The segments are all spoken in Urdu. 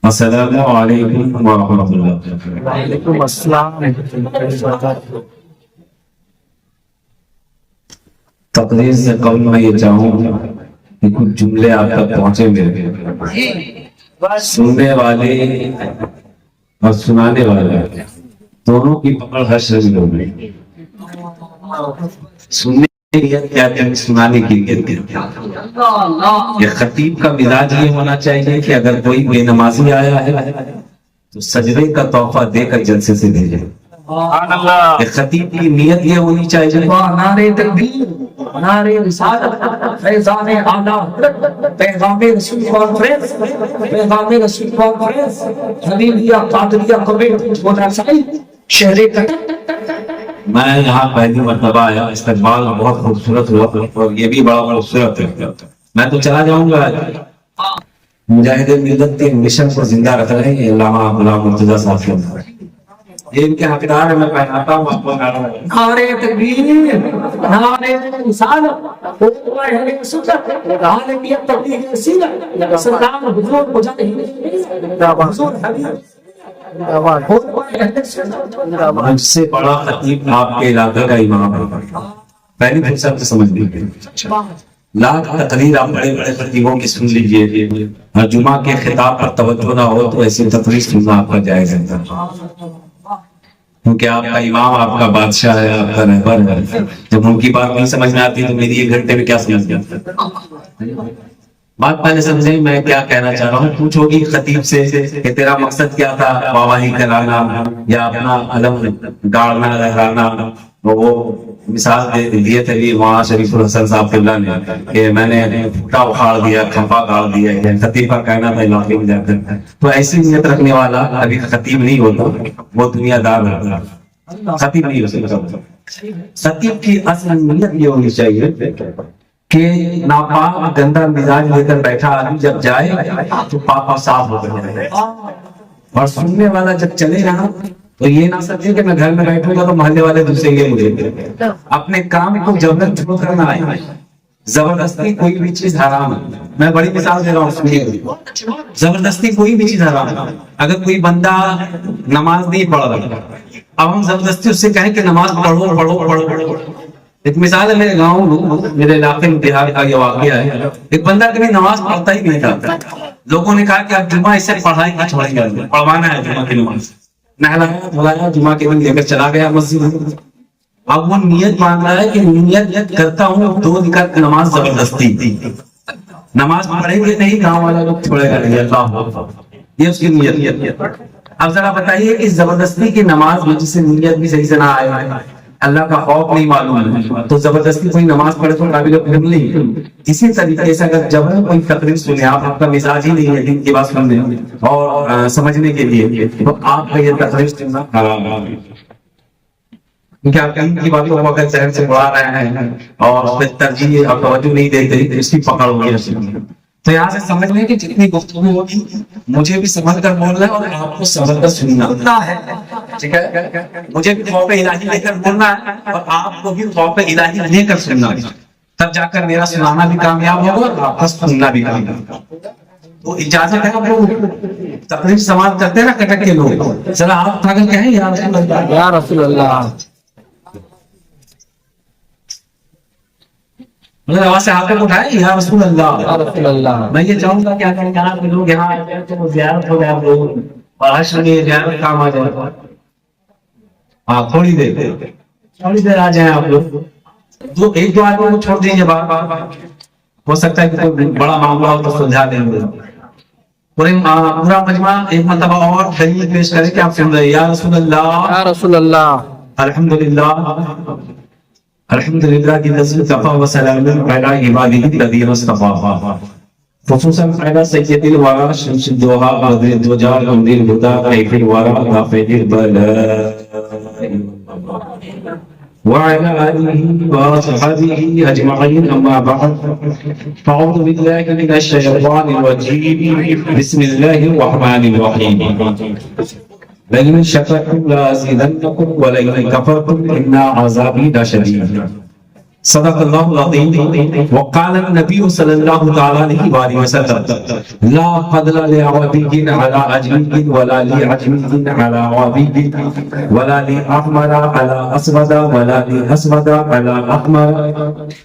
السلام علیکم ورحمۃ اللہ۔ وعلیکم السلام۔ تقریر سے قبل میں یہ چاہوں کہ کچھ جملے آپ تک پہنچے میرے سننے والے اور سنانے والے دونوں کی پکڑ ہر شخص ہوگی۔ سننے کی نیت کیا ہے، سنانے کی نیت کیا ہے۔ یہ خطیب کا مزاج یہ ہونا چاہیے کہ اگر کوئی بے نمازی آیا ہے تو سجدے کا تحفہ دے کر جلسے سے بھیجے۔ خطیب کی نیت یہ ہونی چاہیے نعرے تکبیر، نعرے رسالت، فیضان اعلیٰ، پیغام رسول کانفرنس، پیغام رسول کانفرنس، حبیبیہ قادریہ کمیٹی ہونا چاہیے شہر کا۔ میں یہاں پہلی مرتبہ آیا، استقبال بہت خوبصورت ہوا اور یہ بھی بڑا خوبصورت ہے۔ میں تو چلا جاؤں گا۔ مجاہد ملت کے مشن کو زندہ رکھ رہے ہیں علامہ غلام مرتضیٰ صاحب، یہ ان کے حقدار ہے۔ میں پہناتا ہوں آپ کو نعرے تکبیر، نعرے رسالت، عالمیت تبلیغ رسالت، سلام حضور مجاہدین، حضور حبیب، مجھ سے بڑا خطیب آپ کے علاقے کا امام ہے۔ پہلی فرصت سمجھ لیجیے، لاکھ تقریر آپ بڑے بڑے خطیبوں کی سن لیجیے، ہر جمعہ کے خطاب پر توجہ نہ ہو تو ایسی تقریر سننا آپ کا جائز ہے، کیونکہ آپ کا امام آپ کا بادشاہ ہے، آپ کا رہبر ہے۔ جب ان کی بات نہیں سمجھ میں آتی تو میری ایک گھنٹے میں کیا سمجھ میں آتا؟ بات پہلے سمجھیں میں کیا کہنا چاہ رہا ہوں۔ پوچھو گی خطیب سے کہ تیرا مقصد کیا تھا، واہی کرانا یا اپنا علم گاڑنا لہرانا؟ وہ مثال دیے تھے وہاں شریف الحسن صاحب قبلہ نے کہ میں نے پھوٹا اکھاڑ دیا، کھمپا گاڑ دیا، خطیب کا کہنا تھا علاقے میں جا کر۔ تو ایسی نیت رکھنے والا ابھی خطیب نہیں ہوتا، وہ دنیا دار ہوتا، خطیب نہیں ہو سکتا۔ خطیب کی اصل نیت یہ ہونی چاہیے کہ ناپاک گندا مزاج لے کر بیٹھا آدمی جب جائے تو پاک صاف ہو کر جائے، اور سننے والا جب چلے گا تو یہ نہ سمجھے کہ میں گھر میں بیٹھوں گا تو محلے والے دوسرے گے مجھے۔ اپنے کام کو جبرت چھوڑ کر نہ آئے، زبردستی کوئی بھی چیز حرام ہے۔ میں بڑی مثال دے رہا ہوں، سنیے، زبردستی کوئی بھی چیز حرام ہے۔ اگر کوئی بندہ نماز نہیں پڑھ رہا، اب ہم زبردستی اس سے کہیں کہ نماز پڑھو پڑھو پڑھو پڑھو۔ ایک مثال ہے میرے گاؤں میرے علاقے میں بہار کا یہ واقعہ ہے، ایک بندہ کبھی نماز پڑھتا ہی نہیں تھا۔ لوگوں نے کہا کہ اب جمعہ اس سے پڑھائی کا چھوڑیں گے، پڑھوانا ہے جمعہ کی نماز۔ نہلایا دھلایا، جمعہ کے دن لے کر چلا گیا مسجد میں۔ اب وہ نیت مان رہا ہے کہ نیت کرتا ہوں 2 رکعت نماز زبردستی، نماز پڑھیں گے نہیں، گاؤں والا لوگ چھوڑے گا نہیں، اللہ، یہ اس کی نیت۔ اب ذرا بتائیے کہ زبردستی کی نماز میں جس سے نیت بھی صحیح سے نہ آئے، اللہ کا خوف نہیں معلوم ہے، تو زبردستی کوئی نماز پڑھے تو قابل قبول نہیں۔ اسی طریقے سے اگر جب کوئی تقریر سنے، آپ کا مزاج ہی نہیں ہے دین کی بات سننے اور سمجھنے کے لیے، تو آپ کا یہ تقریر سننا حرام ہے، کیونکہ آپ دین کی باتوں کو اگر ذہن سے اڑا رہے ہیں اور اس پہ ترجیح اور توجہ نہیں دیتے تو اس کی پکڑ ہوگی۔ تو یہاں سے سمجھ لیں کہ جتنی گفتگو ہوگی مجھے بھی سمجھ کر بولنا ہے اور آپ کو سمجھ کر سننا ہے، ٹھیک ہے؟ مجھے بھی خوف الہی لے کر بولنا ہے اور آپ کو بھی خوف الہی لے کر سننا ہے، تب جا کر میرا سنانا بھی کامیاب ہوگا اور آپ کا سننا بھی کامیاب ہوگا۔ تو اجازت ہے، آپ لوگ تقریر سماعت کرتے ہیں نا کٹک کے لوگ، ذرا آپ اٹھا کر کہیں یا رسول اللہ، یا رسول اللہ، آواز سے ہاتھوں کو اٹھائے یا رسول اللہ، یا رسول اللہ۔ میں یہ چاہوں گا کہ اگر یہاں کے لوگ یہاں آئے ہیں تو زیارت ہو جائے، آپ لوگ اور حشر میں زیارت کام آ جائے۔ ہاں تھوڑی دیر آ جائیں آپ لوگ، ایک دو آدمی کو چھوڑ دیجیے، ہو سکتا ہے کہ کوئی بڑا معاملہ ہو تو سلجھا دیں گے۔ پورا مجمع ایک مرتبہ اور دلیل پیش کرے کہ آپ سن رہے ہیں، یا رسول اللہ، یا رسول اللہ، الحمدللہ، الحمدللہ کی نزل کفا و سلام علی عبادہ الذین اصطفیٰ، خصوصاً علی سید الورا شمس الدوحا بدر الدجا قمر الہدی خیف الورا رافع البلاء وعلى آله وصحبه أجمعين، أما بعد، فأعوذ بالله من الشيطان الرجيم، بسم الله الرحمن الرحيم، لئن شكرتم لأزيدنكم ولئن كفرتم إن عذابي لشديد۔ صدق اللہ العظیم وقال النبی صلی اللہ تعالی علیہ وآلہ وسلم لا فضل لعربی علی عجمی ولا لعجمی علی عربی ولا لأحمر علی اسود ولا لأسود علی احمر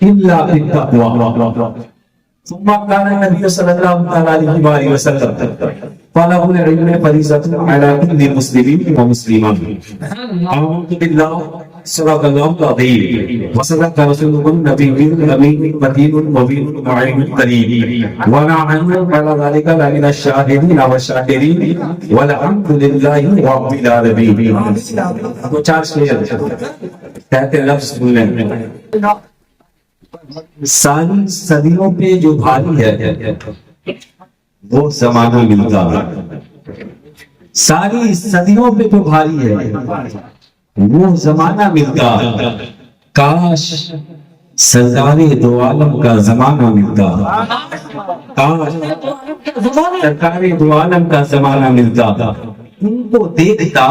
الا بالتقوى. ثم قال النبی صلی اللہ تعالی علیہ وآلہ وسلم طلب العلم فریضۃ علی کل مسلم ومسلمہ. اعوذ باللہ صدق اللہ العظیم وصدق رسولہ النبی الامین المتین المبین المعین الکریم ونحن على ذلك لمن الشاہدین والشاکرین والحمد للہ رب العالمین. دو چار شعر کہتے ہیں لفظ بولیں. ساری صدیوں پہ جو بھاری ہے وہ زمانہ ملتا ہے. ساری صدیوں پہ جو بھاری ہے وہ زمانہ ملتا. کاش سرکار دو عالم کا زمانہ ملتا. کاش سرکار دو عالم کا زمانہ ملتا. ان کو دیکھتا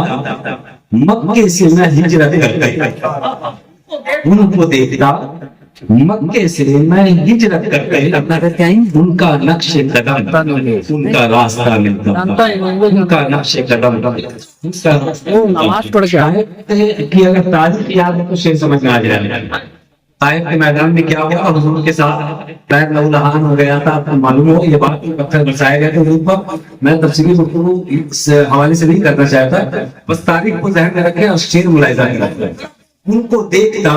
مکے سے میں ہجرت کرتا. ان کو دیکھتا مکے سے میں ہجرت کرتے ان کا نقش قدم ان کا راستہ ملتا. ان کا نقش قدم نماز پڑھ کے اگر تاریخ یاد ہے تو شعر سمجھ میں آ جائے. طائف کے میدان میں کیا ہوا, حضور کے ساتھ پیر لہولہان ہو گیا تھا. آپ کو معلوم ہو یہ بات پتھر برسائے گئے تھے. میں تفصیلی گفتگو اس حوالے سے نہیں کرنا چاہتا, بس تاریخ کو ذہن میں رکھیں اور شعر ملاحظہ کریں. ان کو دیکھتا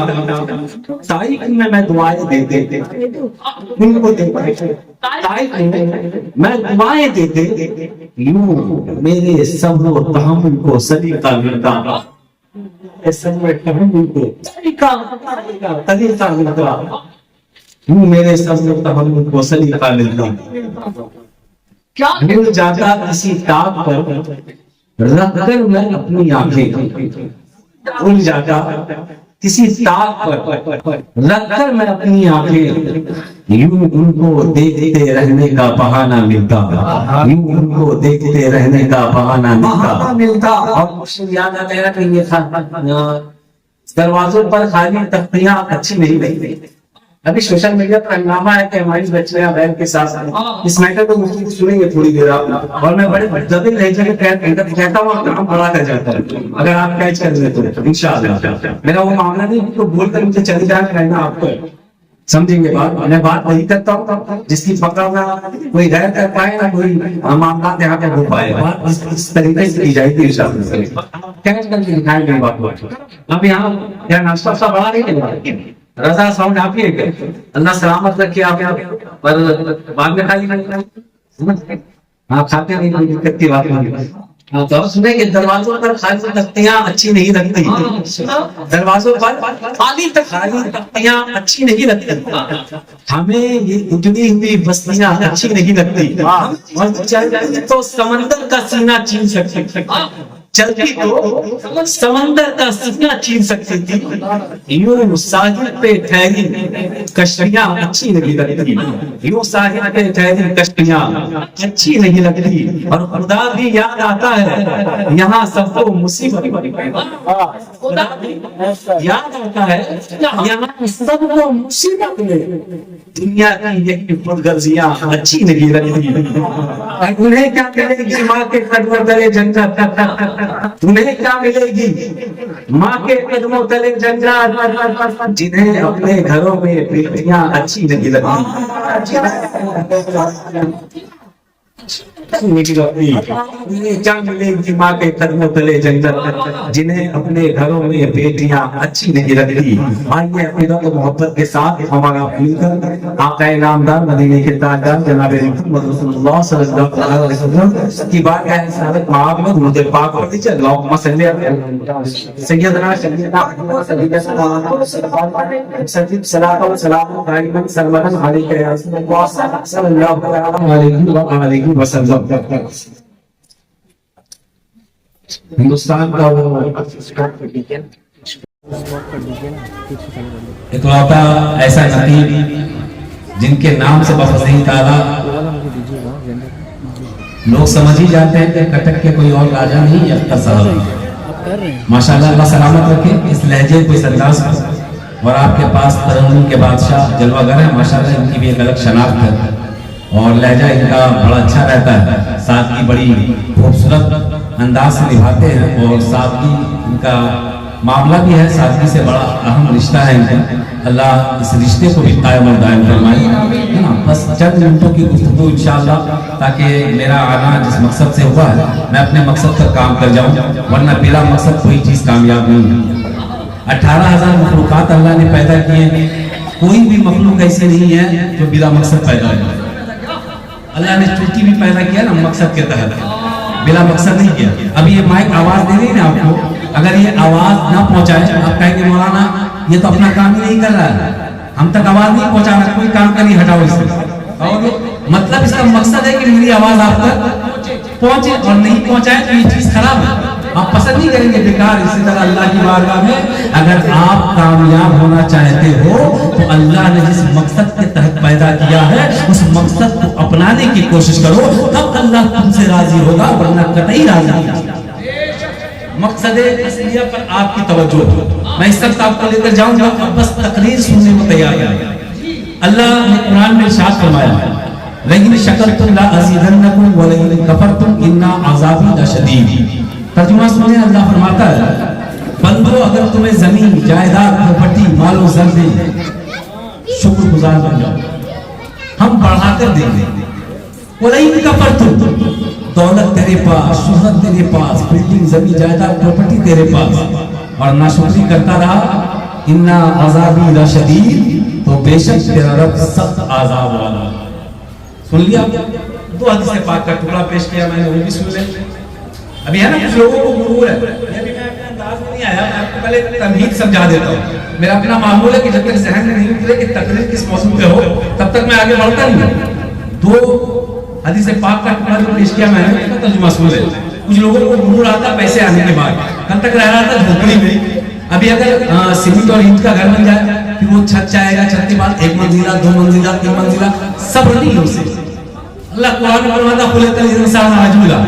طائف میں دعائیں دیتے. ان کو دیکھتا طائف میں دعائیں دیتے. یوں میرے صبر و تحمل کو سلیقہ ملتا. صبر و تحمل کو سلیقہ ملتا. یوں میرے صبر و تحمل کو سلیقہ ملتا. مل جاتا کسی تاب پر رکھ کر میں اپنی آنکھیں. بھول جاتا کسی تاک پر رکھ کر میں اپنی آنکھیں. یوں ان کو دیکھتے رہنے کا بہانہ ملتا. یوں ان کو دیکھتے رہنے کا بہانہ ملتا. اور مجھے یاد آ گیا کہ یہ دروازوں پر خالی تختیاں اچھی نہیں لگتی. ابھی سوشل میڈیا پر ہنگامہ ہے کہ ہماری بچیاں بہن کے ساتھ اس میٹر کو مجھے سنیں گے تھوڑی دیر آپ, اور میں بڑے جلدی لہجے میں کہتا ہوں کام بڑا کر جاتا ہے اگر آپ کیچ کر لیں تو انشاءاللہ. میرا وہ معاملہ نہیں تو بول کر مجھے چلی جانا کہنا آپ کو سمجھیں گے بات. میں بات نہیں کرتا ہوں جس کی پکڑ میں کوئی غیر کر پائے نہ کوئی معاملات یہاں پہ ہو پائے. بات اس طریقے سے کی جائے گی انشاءاللہ. کیچ کر کے دکھائیں گے بات کو. اب یہاں کیا ناشتہ سا بڑا نہیں ہے. رضا ساؤنڈ آپ ہی ہے کہ اللہ سلامت رکھے آپ پر بعد میں خالی آپ کھاتے نہیں کوئی دقت کی بات نہیں. تو سنیں کہ دروازوں پر خالی تختیاں اچھی نہیں لگتی. دروازوں پر خالی تختیاں اچھی نہیں لگتی. ہمیں یہ اجڑی ہوئی بستیاں اچھی نہیں لگتی. تو سمندر کا سینہ چین سکتی. چلتی تو سمندر کا سینہ چین سکتی تھی. یوں ساحل پہ ٹھہری کشتیاں اچھی نہیں لگتی. یوں ساحل پہ ٹھہری کشتیاں اچھی نہیں لگتی. اور خدا بھی یاد آتا ہے یہاں سب کو مصیبت. خدا بھی یاد آتا ہے یہاں سب کو مصیبت میں. دنیا کی یہی خودغرضیاں اچھی نہیں لگتی. انہیں کیا ملے گی ماں کے قدموں تلے جنت. تمہیں کیا ملے گی ماں کے قدموں تلے جنت. جنہیں اپنے گھروں میں بیٹیاں اچھی نہیں لگتی. کیا ملے گی ماں کے قدموں تلے جنت. جنہیں اپنے گھروں میں بیٹیاں اچھی نہیں لگتی. آئیے اپنی و محبت کے ساتھ ہمارا مل کر آقا نامدار مدینے کے تاجدار جناب محمد رسول اللہ صلی اللہ علیہ وسلم کی بات ہے سابق معاب میں درود پاک پڑھ دیجیے. اللہم صلی علی سیدنا سیدنا سید صلاۃ و سلام دائما سرمدا علیک یا رسول اللہ صلی اللہ علیہ وسلم. ہندوستان کا وہ اکلوتا ایسا نقیب جن کے نام سے بفضل تعالیٰ لوگ سمجھ ہی جاتے ہیں کہ کٹک کے کوئی اور راجہ نہیں اختصار. ماشاءاللہ اللہ سلامت رکھے. اس لہجے کو اس انداز کو اور آپ کے پاس ترنم کے بادشاہ جلوہ گر ہیں ماشاءاللہ، ان کی بھی ایک الگ شناخت ہے اور لہجہ ان کا بڑا اچھا رہتا ہے، سادگی بڑی خوبصورت انداز سے نبھاتے ہیں اور سادگی ان کا معاملہ بھی ہے، سادگی سے بڑا اہم رشتہ ہے ان کا، اللہ اس رشتے کو بھی قائم اور دائم فرمائے، ہے نا۔ بس چند منٹوں کی گفتگو انشاءاللہ، تاکہ میرا آنا جس مقصد سے ہوا ہے میں اپنے مقصد پر کام کر جاؤں، ورنہ بلا مقصد کوئی چیز کامیاب نہیں ہے۔ 18,000 مخلوقات اللہ نے پیدا کیے، کوئی بھی مخلوق ایسی نہیں ہے جو بلا مقصد پیدا ہے۔ اللہ نے چوٹی بھی پیدا کیا نا مقصد کے تحت، بلا مقصد نہیں کیا۔ اب یہ مائک آواز دے رہی ہے نا آپ کو، اگر یہ آواز نہ پہنچائے آپ کہیں گے مولانا یہ تو اپنا کام ہی نہیں کر رہا ہے، ہم تک آواز نہیں پہنچا رہا، کوئی کام کا نہیں، ہٹاؤ اس سے۔ اور مطلب اس کا مقصد ہے کہ میری آواز آپ تک پہنچے، اور نہیں پہنچائے تو یہ چیز خراب ہے، آپ پسند نہیں کریں گے، بیکار۔ اسی طرح اللہ کی بارگاہ میں اگر آپ کامیاب ہونا چاہتے ہو تو اللہ نے جس مقصد کے تحت پیدا کیا ہے اس مقصد کو اپنانے کی کوشش کرو، تب اللہ تم سے راضی ہوگا، ورنہ قطعی راضی نہیں۔ مقصد اصلیہ پر آپ کی توجہ ہو، میں اس وقت آپ کو لے کر جاؤں گا، اب بس تقریر سننے کو تیار ہے۔ اللہ نے قرآن میں ارشاد فرمایا ہے لئن شکرتم لازیدنکم ولئن کفرتم ان عذابی لشدید۔ ترجمہ سنیں، اللہ فرماتا ہے بندو اگر تمہیں زمین، جائیداد، پراپرٹی، مال و زر دیں، شکر گزار بن جاؤ، ہم بڑھا کر دیں گے۔ وَلَئِن كَفَرْتُمْ، دولت تیرے پاس، شہرت تیرے پاس، بلڈنگ، زمین، جائیداد، پراپرٹی تیرے پاس، اور ناشکری کرتا رہا، ان عذابی لشدید، تو بے شک تیرا رب سخت عذاب والا۔ سن لیا؟ دو حدیث پاک کا ٹکڑا پیش کیا میں نے، وہ بھی سن لیں۔ ابھی ہے نا کچھ لوگوں کو غرور ہے، یہ بھی میں اپنے انداز میں نہیں آیا، میں آپ کو پہلے تمہید سمجھا دیتا ہوں۔ میرا اپنا معمول ہے کہ جب تک ذہن میں نہیں اترے کہ تقریر کس موضوع پہ ہو تب تک میں آگے بڑھتا نہیں ہوں۔ دو حدیث پاک کا ٹکڑا جو پیش کیا میں نے، اس کا ترجمہ سن لیں۔ کچھ لوگوں کو غرور آتا پیسے آنے کے بعد، کل تک رہ رہا تھا جھوپڑی میں، ابھی اگر سیمنٹ اور اینٹ کا گھر بن جائے پھر وہ چھت چاہے گا، چھت کے بعد 1 منزلہ، 2 منزلہ، 3 منزلہ، صبر نہیں ہے اسے۔ اللہ قرآن میں فرماتا خلق الانسان عجولا،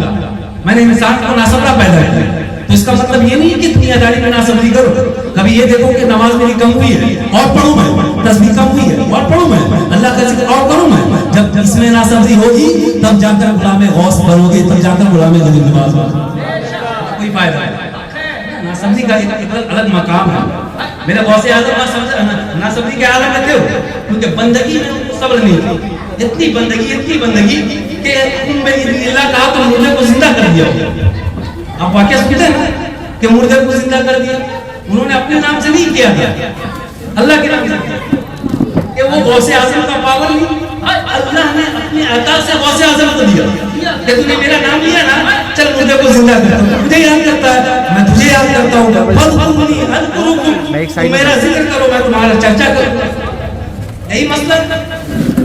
میں نے انسان کو ناصبرا پیدا کیا، تو اس کا مطلب یہ نہیں کہ دنیا داری میں ناصبری کرو۔ کبھی یہ دیکھو کہ نماز میری کم ہوئی ہے اور پڑھوں میں، تسبیح کم ہوئی ہے اور پڑھوں میں، اللہ کا ذکر اور کروں میں، جب اس میں ناصبری ہوگی تب جا کر غلام غوث بنو گے، تب جا کر غلام غریب نواز بنو گے، کوئی فائدہ نہیں۔ ناصبری کا ایک الگ مقام ہے۔ میرے غوث اعظم ناصبری کے عالم میں تھے، کیونکہ بندگی میں صبر نہیں تھی، اتنی بندگی کہ میں اللہ کہا تو مردے کو زندہ کر دیا۔ آپ واقعہ سنتے ہیں نا کہ مردے کو زندہ کر دیا، انہوں نے اپنے نام سے نہیں کیا تھا، اللہ کے نام سے کیا، کہ وہ غوث اعظم کا پاور نہیں، اللہ نے اپنے عطا سے غوث اعظم کو دیا کہ تم نے میرا نام لیا نا، چل مردے کو زندہ کر دو، مجھے یاد کرتا ہے میں تجھے یاد کرتا ہوں، فَاذْكُرُونِي أَذْكُرُكُمْ، تم میرا ذکر کرو میں تمہارا چرچا کروں۔ یہی مسئلہ۔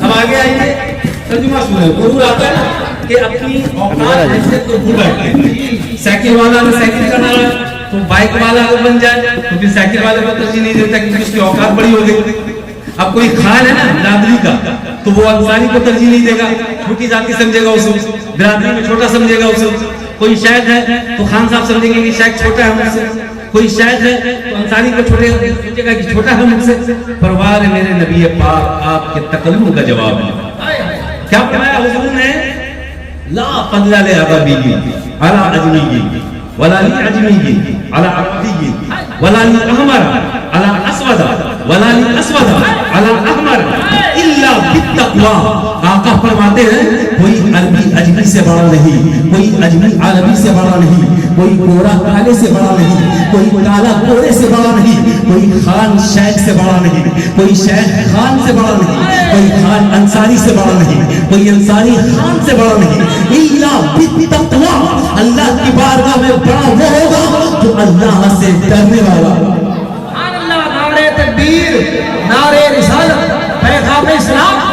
اب آگے آئیے، ترجمہ سنیں۔ غرور آتا ہے کہ اپنی اوقات حیثیت کو بھول بیٹھتے ہیں۔ سائیکل والا اگر سائیکل کرنا رہا ہے تو بائک والا اگر بن جائے تو پھر سائیکل والے کو ترجیح نہیں دیتا کیونکہ اس کی اوقات بڑی ہو گئی۔ اب کوئی خان ہے نا برادری کا تو وہ انصاری کو ترجیح نہیں دے گا، چھوٹی ذاتی سمجھے گا اسے، برادری میں چھوٹا سمجھے گا اسے۔ کوئی شیخ ہے تو خان صاحب سمجھیں گے کہ شیخ چھوٹا ہے مجھ سے، کوئی شیخ ہے تو انصاری کو سمجھے گا کہ چھوٹا ہے مجھ سے۔ پروار میرے نبی پاک آپ کے تکلم کا جواب ہے۔ کیا فرمایا حضور نے؟ لا فضل لعربی علی عجمی ولا لعجمی علی عربی ولا لأحمر علی اسود ولا لأسود علی احمر الا بالتقوی۔ آقا فرماتے ہیں کوئی عربی اجمی سے بڑا نہیں، کوئی اجمی عربی سے بڑا نہیں، کوئی گورا کالے سے بڑا نہیں، کوئی کالا گورے سے بڑا نہیں، کوئی خان شیخ سے بڑا نہیں، کوئی شیخ خان سے بڑا نہیں، کوئی خان انصاری سے بڑا نہیں، کوئی انصاری خان سے بڑا نہیں، الا بالتقوی۔ اللہ کی بارگاہ میں بڑا وہ ہوگا جو اللہ سے ڈرنے والا۔ سبحان اللہ، نعرہ تکبیر، نعرہ رسالت، پیغام اسلام۔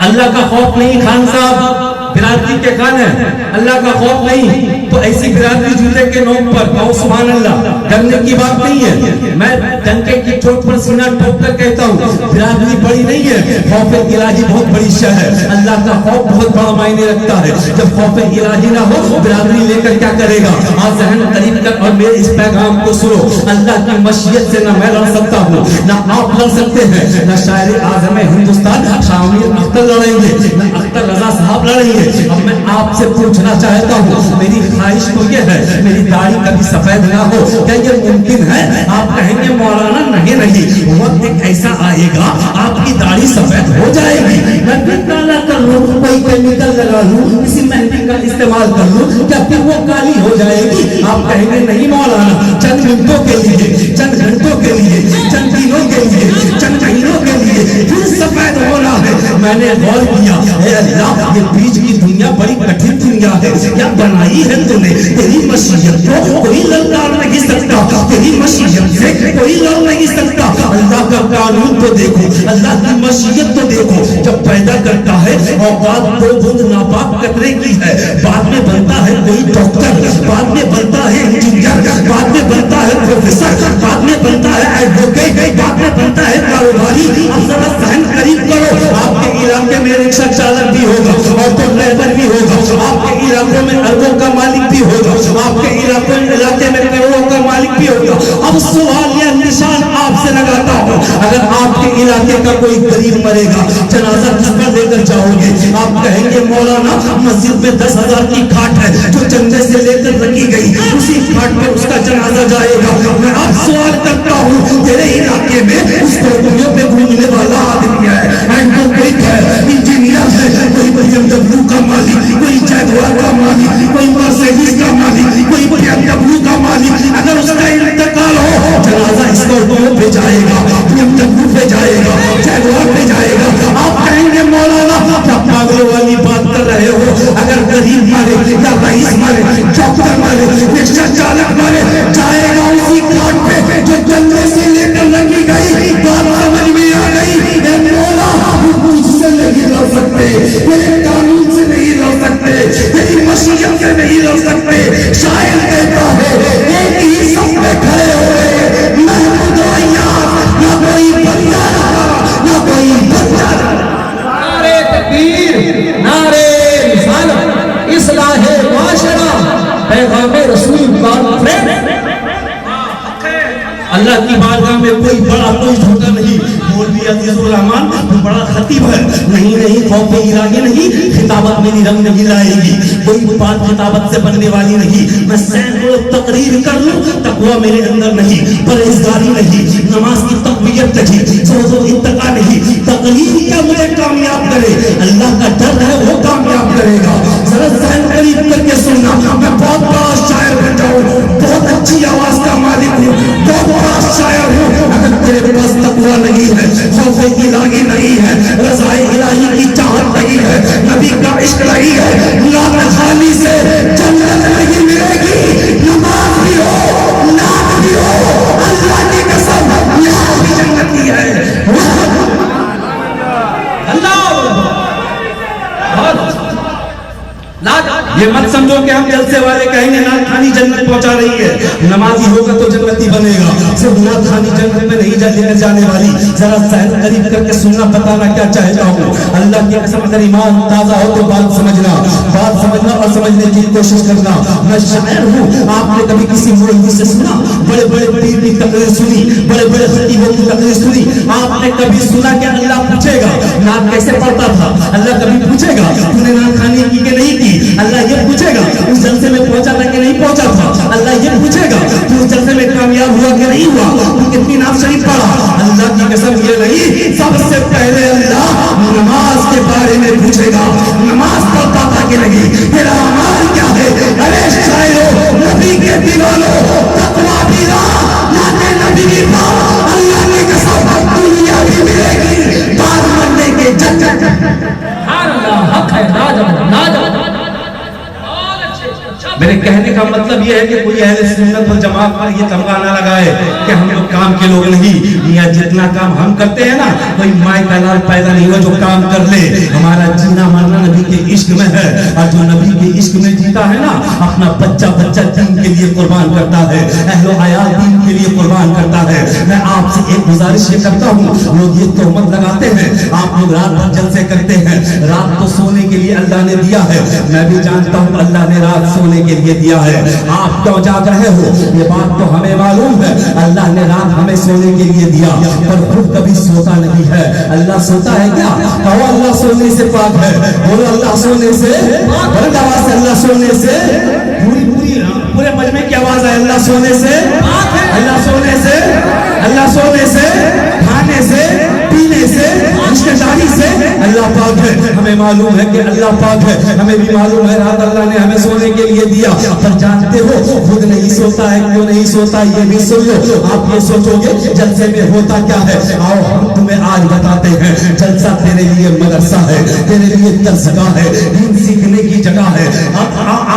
اللہ کا خوف نہیں، خان صاحب برادری کے خان ہیں، اللہ کا خوف نہیں تو ایسی برادری جوتے کے نوک پر کہو سبحان اللہ، ڈرنے کی بات نہیں ہے. میں ڈنکے کی چوٹ پر سینہ ٹھوک کر کہتا ہوں برادری بڑی نہیں ہے، خوف الہی بہت بڑی شے ہے. اللہ کا خوف بہت بڑا معنی رکھتا ہے. جب خوف الہی نہ ہو برادری لے کر کیا کرے گا؟ آج ذہن قریب کر اور میرے اس پیغام کو سنو. اللہ کی مشیت سے نہ میں لڑ سکتا ہوں، نہ آپ لڑ سکتے ہیں، نہ شاعر اعظم ہندوستان شامل اختر لڑیں گے، نہ اختر رضا صاحب لڑیں گے. اب میں آپ سے پوچھنا چاہتا ہوں، میری خواہش تو یہ ہے میری داڑھی کبھی سفید نہ ہو. کیا یہ ممکن ہے؟ آپ کہیں گے مولانا نہیں، وقت ایک ایسا آئے گا آپ کی داڑھی سفید ہو جائے گی. میں پھر کالا کر لوں، کوئی کیمیکل لگا لوں، کسی مہندی کا استعمال کر لوں، کیا پھر وہ کالی ہو جائے گی؟ آپ کہیں گے نہیں مولانا، چند منٹوں کے لیے، چند گھنٹوں کے لیے، چند دنوں کے لیے، چند مہینوں کے لیے پھر سفید ہونا ہے. میں نے غور کیا، اے اللہ یہ بیچ کی دنیا بڑی کٹھن دنیا ہے. کیا بنائی ہے تو نے؟ تیری مشیت کو کوئی للکار نہیں سکتا، تیری مشیت سے کوئی لڑ نہیں سکتا. اللہ کا قانون تو دیکھو، اللہ کی مشیت تو دیکھو. جب پیدا کرتا ہے اوقات دو بوند ناپاک قطرے کی ہے، بعد میں بنتا ہے کوئی ڈاکٹر، بعد میں بنتا ہے انجینئر، بعد میں بنتا ہے پروفیسر، بعد میں بنتا ہے ایڈوکیٹ، بعد میں بنتا ہے کاروباری. اب ذرا ذہن قریب کرو، آپ کے علاقے میں رکشا چالک بھی ہوگا، آٹو ڈرائیور بھی ہوگا، آپ کے علاقوں میں اربوں کا مالک بھی ہوگا، آپ کے علاقے میں کروڑوں کا مالک بھی ہوگا. اب سوال یا نشان آپ سے لگاتا ہوں، اگر آپ کے علاقے کا کوئی غریب مرے گا جنازہ کس پر لے کر جاؤ گے؟ آپ کہیں گے مولانا مسجد میں 10,000 کی کھاٹ ہے جو چندے سے لے کر رکھی گئی، اسی کھاٹ پر اس کا جنازہ جائے گا. میں آپ سوال کرتا ہوں تیرے علاقے میں اس کو پہ گھومنے والا آدمی ہے، ایڈوکیٹ ہے، انجینئر ہے، کوئی BMW کا مالک، کوئی جیگوار کا مالک، کوئی مرسیڈیز کا مالک، کوئی BMW کا مالک، اگر اس کا انتقال ہو جنازہ اسکارپیو پہ جائے گا، BMW پہ جائے گا، جیگوار پہ جائے گا. آپ کہیں گے مولانا کیا پاگلوں والی بات کر رہے ہو؟ اگر غریب مارے یا رئیس مارے، ڈاکٹر مارے، رکشا چالک مارے، جائے گا اسی گھاٹ پہ جو جنگل سے لے کر لگی گئی. بات سمجھ میں آ گئی؟ اے مولا مجھ سے نہیں لڑ سکتے، میرے قانون سے نہیں لڑ سکتے، میری مشیت سے نہیں لڑ سکتے. شاعر کہتا ہے ایک ہی سب میں کھڑے ہوئے محمود و عیاض، نہ کوئی بندہ نہ کوئی بندہ. نعرے تکبیر، نعرے رسالت، اصلاح معاشرہ، پیغام رسول کانفرنس. اللہ کی بارگاہ میں کوئی بڑا کوئی چھوٹا نہیں. مولوی عزیز الرحمان تو بڑا خطیب ہے، نہیں خوف الہی نہیں، خطابت میری رنگ نہیں لائے گی، کوئی بات خطابت سے بننے والی نہیں. میں سینکڑوں تقریر کر لوں تقویٰ میرے اندر نہیں، پرہیزگاری نہیں، نماز کی تقویت نہیں، سوز و اتقا نہیں. تقریر کیا مجھے کامیاب کرے؟ اللہ کا ڈر ہے وہ کامیاب کرے گا. ذرا ذہن قریب کر کے سننا، میں بہت بڑا شاعر بن جاؤں، بہت اچھی آواز کا مالک ہوں، بہت بڑا شاعر ہوں، اگر تیرے پاس تقویٰ نہیں ہے، خوف الہی نہیں ہے، رضا الہی کی چاہت نہیں ہے، نبی کا عشق نہیں ہے، نام خالی سے جنت نہیں ملے گی. نماز بھی ہو، نام بھی ہو، اللہ کی قسم یہاں بھی جنت ہی ہے. یہ مت سمجھو کہ ہم جلسے والے کہیں گے نعت خوانی جنت پہنچا رہی ہے، نمازی ہوگا تو جنتی بنے گا. صرف نعت خوانی جنت میں نہیں جانے والی. ذرا ذہن قریب کر کے سننا، بتانا کیا چاہتا ہوں. اللہ کی قسم اگر ایمان تازہ ہو تو بات سمجھنا اور سمجھنے کی کوشش کرنا. میں شاعر ہوں. آپ نے کبھی کسی مولوی سے سنا؟ بڑے بڑے پیر کی تقریر سنی، بڑے بڑے خطیبوں کی تقریر سنی. آپ نے کبھی سنا کہ اللہ پوچھے گا نعت کیسے پڑھتا تھا؟ اللہ کبھی پوچھے گا تو نے نعت خوانی کی کہ نہیں کی؟ اللہ یہ پوچھے گا اس جلسے میں پہنچا تھا کہ نہیں پہنچا تھا؟ اللہ یہ پوچھے گا تو اس جلسے میں کامیاب ہوا کہ نہیں ہوا؟ تو کتنی نعت شریف پڑھا؟ اللہ کی قسم یہ نہیں، سب سے پہلے اللہ نماز کے بارے میں پوچھے گا. نماز پڑھتا تھا کہ نہیں؟ تیرا اعمال کیا ہے؟ ارے شاعروں، نبی کے دیوانوں، تقویٰ بھی رہا، نعت نبی بھی پڑھا. اللہ کی قسم دنیا بھی ملے گی بعد مرنے کے. اللہ حق ہے. میرے کہنے کا مطلب یہ ہے کہ کوئی اہل سنت والجماعت پر یہ تمغہ نہ لگائے کہ ہم لوگ کام کے لوگ نہیں، یا جتنا کام ہم کرتے ہیں نا کوئی مائی کا لال پیدا نہیں ہوا جو کام کر لے. ہمارا جینا مرنا نبی کے عشق میں ہے، اور جو نبی کے عشق میں جیتا ہے نا اپنا بچہ دین کے لیے قربان کرتا ہے، اہل و عیال دین کے لیے قربان کرتا ہے. میں آپ سے ایک گزارش یہ کرتا ہوں، لوگ یہ تہمت لگاتے ہیں آپ لوگ رات بھر جلسے کرتے ہیں. رات تو سونے کے لیے اللہ نے دیا ہے، میں بھی جانتا ہوں اللہ نے رات سونے کے لیے دیا ہے. آپ کیوں جاگ رہے ہو یہ بات تو ہمیں معلوم ہے، اللہ نے رات ہمیں سونے کے لیے دیا پر خود کبھی سوتا نہیں ہے. اللہ سوتا ہے کیا؟ کہو اللہ سونے سے پاک ہے. بولو اللہ سونے سے، بلند آواز سے اللہ سونے سے، پورے مجمع کی آواز ہے اللہ سونے سے، اللہ سونے سے، اللہ سونے سے، کھانے سے، پینے سے، رشتہ داری سے اللہ پاک ہے. ہمیں معلوم ہے کہ اللہ پاک ہے، ہمیں بھی معلوم ہے رات اللہ نے ہمیں سونے کے لیے دیا. پر جانتے ہو خود نہیں سوتا ہے، کیوں نہیں سوتا یہ بھی سن لو. آپ یہ سوچو گے جلسے میں ہوتا کیا ہے، آؤ ہم تمہیں آج بتاتے ہیں. جلسہ تیرے لیے مدرسہ ہے، تیرے لیے درسگاہ ہے، دین سیکھنے کی جگہ ہے.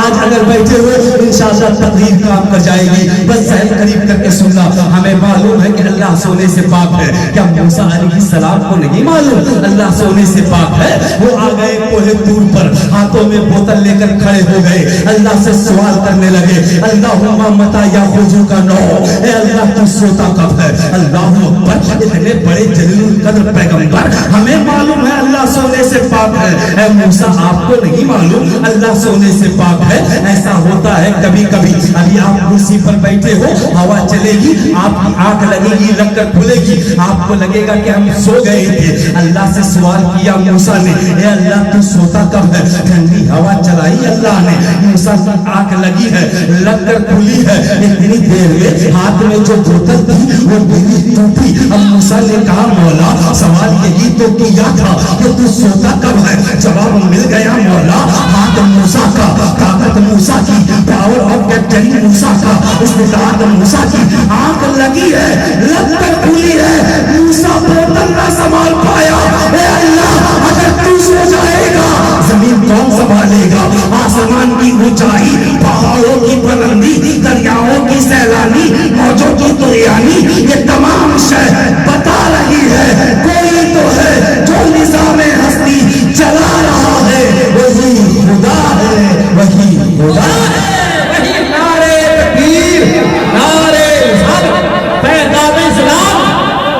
آج اگر بیٹھے ہو انشاءاللہ تقریر کام کر جائے گی، بس ذہن قریب کر کے سننا. ہمیں معلوم ہے کہ اللہ سونے سے پاک ہے. کیا موسیٰ علیہ السلام کو نہیں معلوم اللہ سونے سے پاک ہے؟ وہ آ گئے کوہ طور پر، ہاتھوں میں بوتل لے کر کھڑے ہو گئے، اللہ سے سوال کرنے لگے اللہم متی یاخذک نوم، اے اللہ تو سوتا کب ہے؟ اللہ اکبر. اتنے بڑے جلیل القدر پیغمبر، ہمیں معلوم ہے اللہ سونے سے پاک ہے. اے موسیٰ آپ کو نہیں معلوم اللہ سونے سے پاک ہے؟ ایسا ہوتا ہے کبھی کبھی، ابھی آپ کرسی پر بیٹھے ہو، ہوا چلے گی، آپ کی آنکھ لگے گی، لگ کر کھلے گی، آپ کو لگے گا کہ ہم سو گئے تھے. اللہ سے سوال کیا موسیٰ نے، اے اللہ تو سوتا کب ہے؟ ٹھنڈی ہوا چلائی اللہ نے، موسیٰ کی آنکھ لگی ہے، لگ کر کھلی ہے. اتنی دیر میں ہاتھ میں جو بوتل تھی وہ میری ٹوٹی. اب موسیٰ نے کہا مولا سوال یہی تو کیا تھا کہ تو سوتا کب ہے؟ جواب مل گیا مولا. ہاتھ موسیٰ کا، طاقت موسیٰ کی، پاور آف کیپٹن موسیٰ کا، استطاعت موسیٰ کی. آنکھ لگی ہے، لگ کر کھلی ہے، موسیٰ بوتل نہ سنبھال پایا. اے اللہ اگر تو سو جائے گا زمین کون سنبھالے گا؟ آسمان کی اونچائی، پہاڑوں کی بلندی، دریاؤں کی سیلانی، موجوں کی طغیانی، یہ تمام شے بتا رہی ہے کوئی تو ہے جو نظام ہستی چلا رہا ہے، وہی خدا ہے، وہی خدا ہے. وہی نعرے تکبیر، نعرے رسالت، پیغام اسلام،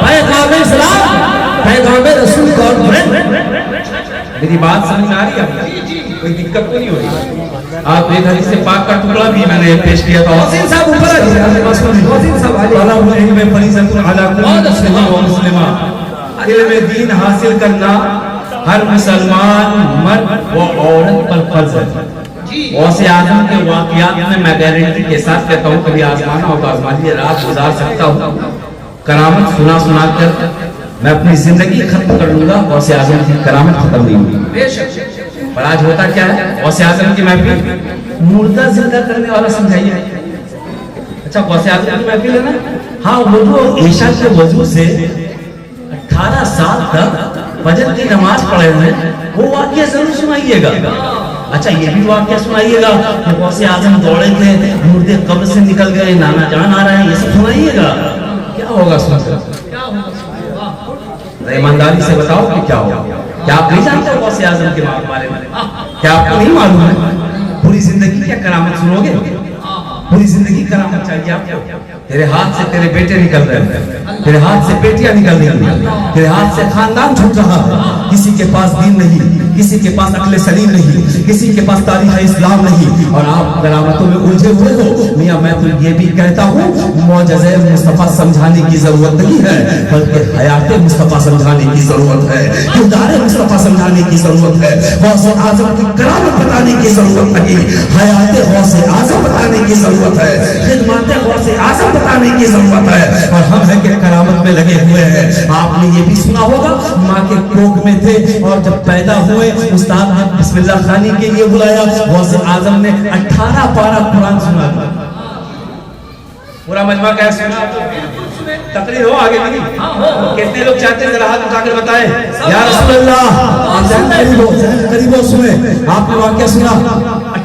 پیغام اسلام، پیغام رسول کانفرنس. میری بات سمجھ آ رہی ہے؟ کوئی دقت تو نہیں ہو رہی؟ آپ ایک حدیث پاک کا ٹکڑا بھی میں نے پیش کیا تھا. حسین صاحب اوپر آ جائے، حسین صاحب طلب العلم فریضۃ علی کل مسلم و مسلمہ. علم دین حاصل کرنا ہر مسلمان مرد و عورت پر فرض ہے. غوث اعظم کے واقعات میں میں گارنٹی کے ساتھ کہتا ہوں کبھی آزمانا ہو تو آزمائیے، رات گزار سکتا ہوں. کرامت سنا سنا کر میں اپنی زندگی ختم کر لوں گا، غوث اعظم کی کرامت ختم نہیں ہوگی. پر آج ہوتا کیا ہے؟ غوث اعظم کی محفل مردہ زندہ کرنے والا سمجھائیے. اچھا غوث اعظم کی محفل ہے نا، ہاں وہ جو عشاء کے وضو سے 18 سال تک فجر کی نماز پڑھے ہیں وہ واقعہ ضرور سنائیے گا. اچھا یہ بھی واقعہ سنائیے گا کہ غوث اعظم دوڑے تھے، مردے قبر سے نکل گئے، نانا جان آ رہے ہیں، یہ سب سنائیے گا. کیا ہوگا سن کر؟ ایمانداری سے بتاؤ کہ کیا ہوگا. کیا آپ نہیں جانتے غوث اعظم کے بارے میں؟ کیا آپ کو نہیں معلوم ہے؟ پوری زندگی کیا کرامت سنو گے؟ پوری زندگی کرامت چاہیے آپ کو. تیرے ہاتھ سے تیرے بیٹے نکل رہے ہیں، تیرے ہاتھ سے بیٹیاں نکل رہی ہیں، تیرے ہاتھ سے خاندان چھوٹ رہا ہے. کسی کے پاس دین نہیں، کسی کے پاس عقل سلیم نہیں، کسی کے پاس تاریخ اسلام نہیں، اور آپ کرامتوں میں الجھے ہوئے ہو. میاں میں تو یہ بھی کہتا ہوں معجزہ مصطفیٰ سمجھانے کی ضرورت نہیں ہے، بلکہ حیات مصطفیٰ سمجھانے کی ضرورت ہے، کردار مصطفیٰ سمجھانے کی ضرورت ہے. غوث اعظم کی کرامت بتانے کی ضرورت نہیں، حیات غوث اعظم بتانے کی ضرورت ہے، خدمات غوث اعظم بتانے کی ضرورت ہے. اور ہم ہیں کہ کرامت میں لگے ہوئے ہیں. آپ نے یہ بھی سنا ہوگا ماں کے کوکھ میں تھے اور جب پیدا ہوئے استاد نے بسم اللہ خانی کے لیے بلایا، غوث اعظم نے 18 پارہ قرآن سنا. پورا مجمع کیا سنا؟ تقریر ہو آگے نہیں؟ کتنے لوگ چاہتے ہیں ذرا ہاتھ اٹھا کر بتائیں یا رسول اللہ. قریب ہو سنیں. آپ نے واقعہ سنا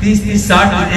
30-30, 60,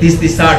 30-30, 60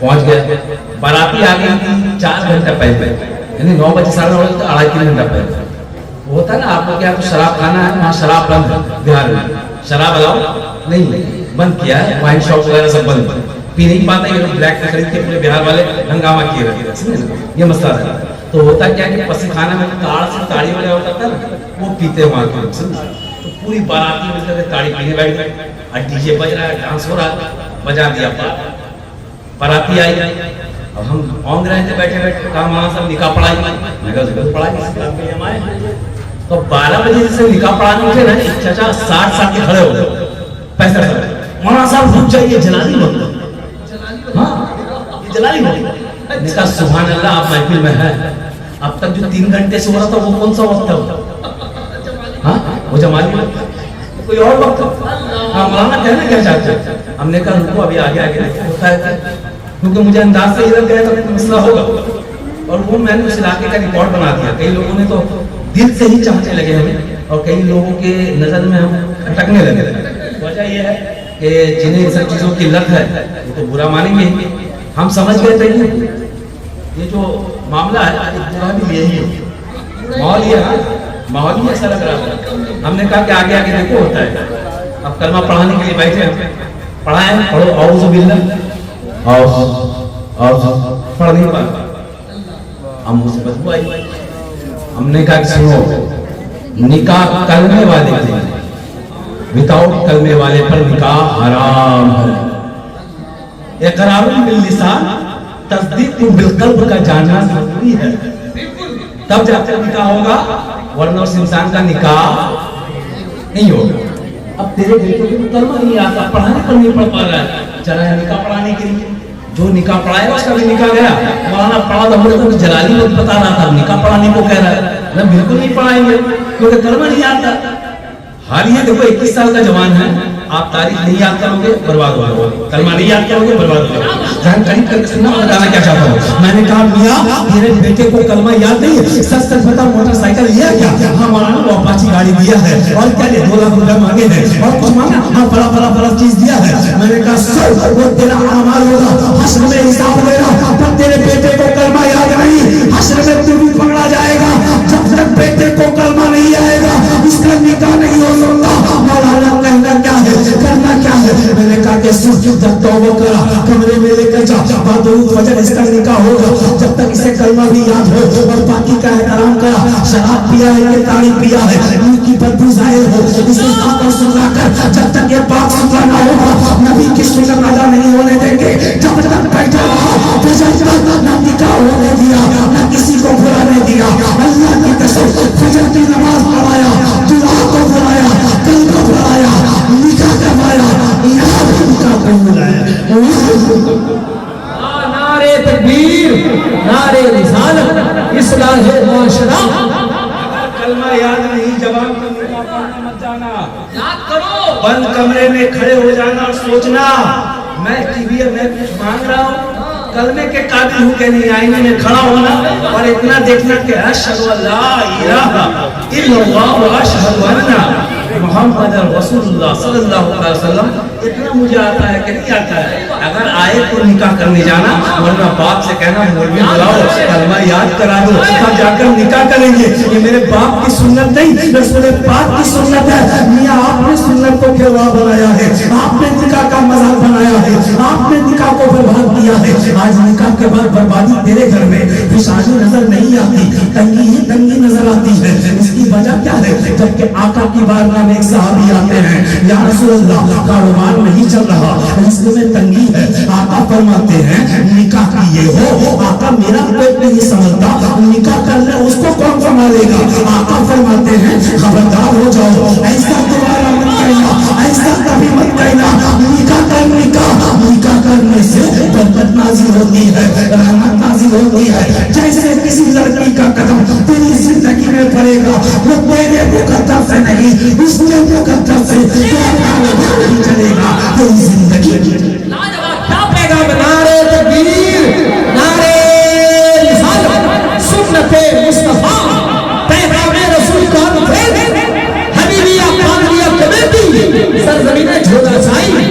پہنچ گیا. باراتی آ گئی 4 گھنٹہ پہلے, یعنی 9 بجے 9:30 بجے تو 2.5-3 گھنٹہ پہلے. ہوتا ہے نا آپ کو کیا شراب کھانا ہے, وہاں شراب بند ہے بہار میں, شراب الاؤ نہیں, بند کیا ہے, وائن شاپ وغیرہ سب بند, پی نہیں پاتے, یہ لوگ بلیک میں خرید کے پورے بہار والے ہنگامہ کیے رہتے ہیں, یہ مسئلہ ہے. تو ہوتا کیا کہ پسی خانہ میں تاڑ سے تاڑی وغیرہ ہوتا تھا نا, وہ پیتے وہاں کے لوگ. تو پوری باراتی مل کر تاڑی پینے بیٹھ گئے, اور ڈی جے بج رہا ہے, ڈانس ہو رہا ہے, بجا دیا. باراتی آئی, اب ہم اونگ رہے تھے بیٹھے بیٹھے, کہا وہاں سب نکاح پڑھائی, میں کہا ضرور پڑھائی. تو 12 بجے سے نکاح پڑھانے اٹھے نا, ایک چچا 60 سال کے کھڑے ہو گئے, 65 سال, مولانا صاحب رک جائیے, جلالی بند, ہاں یہ جلالی بند. نے کہا سبحان اللہ, آپ محفل میں ہیں, اب تک جو 3 گھنٹے سے ہو رہا تھا وہ کون سا وقت تھا؟ ہاں وہ جمالی وقت, کوئی اور وقت تھا. ہاں مولانا کہنا کیا چاہتے ہیں؟ ہم نے کہا رکو ابھی آگے آگے ہوتا ہے, کیونکہ مجھے انداز سے ادھر گیا تو مسئلہ ہوگا. اور وہ میں نے اس علاقے کا ریکارڈ بنا دیا. کئی لوگوں نے تو دل سے ہی چاہنے لگے ہمیں, اور کئی لوگوں کے نظر میں ہم اٹکنے لگے. وجہ یہ ہے کہ جنہیں سب چیزوں کی لت ہے وہ تو برا مانیں گے. ہم سمجھ گئے تھے یہ جو معاملہ ہے برا بھی یہی ہے, ماحول یہ ہے, ماحول ہی ایسا لگ رہا ہے. ہم نے کہا کہ آگے آگے دیکھو ہوتا ہے. اب کلمہ پڑھانے کے لیے بیٹھے ہیں, پڑھائیں, پڑھو اعوذ باللہ, پڑھ نہیں پاتا. ہم اس سے بدبو آئی. ہم نے کہا کہ سنو, نکاح کلمے والے کے وداؤٹ کلمے والے پر نکاح حرام ہے. اقرار باللسان, تصدیق بالقلب کا جاننا ضروری ہے, تب جا کر نکاح ہوگا, ورنہ اس انسان کا نکاح نہیں ہوگا. اب تیرے بیٹے کو کلمہ نہیں آتا, پڑھانے پر نہیں پڑھ پا رہا ہے, چلا ہے نکاح پڑھانے کے لیے. جو نکاح پڑھائے گا اس کا بھی نکاح گیا. مولانا پڑھا تو ہمارے کو جلالی وقت بتا رہا تھا, نکاح پڑھانے کو کہہ رہا ہے. نہ بالکل نہیں پڑھائیں گے کیونکہ کلمہ نہیں آتا. حال یہ دیکھو 21 سال کا جوان ہے, آپ تاریخ نہیں یاد کرو گے برباد ہو جاؤ گے, کلمہ نہیں یاد کرو گے برباد ہو جاؤ گے. ذہن قریب کر کے سننا, میں بتانا کیا چاہتا ہوں. میں نے کہا میاں میرے بیٹے کو کلمہ یاد نہیں ہے, سچ سچ بتا موٹر سائیکل لیا کیا؟ ہاں مولانا وہ اپاچی گاڑی دیا ہے. اور کیا یہ 2 لاکھ روپے مانگے ہیں, اور کچھ مانگا؟ ہاں بڑا چیز دیا ہے. میں نے کہا سر وہ تیرا اعمال ہوگا, حشر میں حساب لینا, پر تیرے بیٹے کو کلمہ یاد نہیں, حشر میں تو بھی پکڑا جائے گا. جب تک بیٹے کو کلمہ نہیں آئے گا اس کا نکاح نہیں ہو سکتا. مولانا کہنا کیا ہے, کرنا کیا ہے؟ میں نے کہا کہ جب توبہ کرا, کمرے میں لے کر جا, بعد فجر اس کا نکاح ہوگا. جب تک اسے کلمہ بھی یاد ہو اور باقی کا احترام کرا. شراب پیا ہے کہ تاڑی پیا ہے, ان کی بدبو ظاہر ہو, اسے کھا کر سنا کر, جب تک یہ پاک ستھرا نہ ہوگا نبی کی سنت ادا نہیں ہونے دیں گے. جب تک بیٹھا رہا فجر تک نہ نکاح ہونے دیا, نہ کسی کو بلانے دیا. اللہ کی قسم فجر کی نماز پڑھایا, دعا کو بلایا, کل کو بلایا, نکاح کروایا, یہاں بھی نکاح کو بلایا. نعرے تکبیر, نعرے رسالت, اصلاح معاشرہ. کلمہ یاد نہیں, جواب کو نکاح پڑھنا مت جانا, یاد کرو. بند کمرے میں کھڑے ہو جانا اور سوچنا میں ٹی وی میں کچھ مانگ رہا ہوں, کلمے کے قابل ہوں کہ نہیں. آئینے میں کھڑا ہونا اور اتنا دیکھنا کہ اشہد ان لا الہ الا اللہ و اشہد ان محمد رسول اللہ صلی اللہ علیہ وسلم. اتنا مجھے آتا ہے کہ نہیں آتا ہے. اگر آئے تو نکاح کرنے جانا, ورنہ باپ سے کہنا مولوی بلاؤ کلمہ یاد کرا دو, ہم جا کر نکاح کریں گے. یہ میرے باپ کی سنت نہیں, رسول پاک کی سنت ہے. میاں آپ نے سنت کو کھلواڑ بنایا ہے, آپ نے نکاح کا مذاق بنایا ہے, آپ نے نکاح کو برباد کیا ہے. آج نکاح کے بعد بربادی تیرے گھر میں خوشحالی نظر نہیں آتی, تنگی ہی تنگی نظر آتی ہے. اس کی وجہ کیا ہے؟ جبکہ آقا کی بارگاہ میں ایک صحابی آتے ہیں, یا رسول اللہ کاروبار نہیں چل رہا, رزق میں تنگی ہے. آقا فرماتے ہیں نکاح کیے ہو, آقا میرا پیٹ نہیں سمجھتا, نکاح کر لے اس کو کون سنبھالے گا. آقا فرماتے ہیں خبردار ہو جاؤ, ایسا دوبارہ مت کہنا, ایسا کبھی مت کہنا. نکاح کر, نکاح کرنے سے برکت نازل ہوتی ہے, رحمت نازل ہوتی ہے. جیسے کسی لڑکی کا قدم تیری زندگی میں پڑے گا, وہ تیرے مقدر سے نہیں, اس کے مقدر سے چلے گا تیری زندگی. کیا پیغام, نعرے تکبیر, نعرے رسالت, سنت مصطفیٰ, پیغام رسول کانفرنس, حبیبیہ قادریہ کمیٹی, سرزمین جھولا سائی,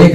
1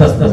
10 10।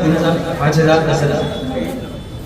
3000 5000 10,000।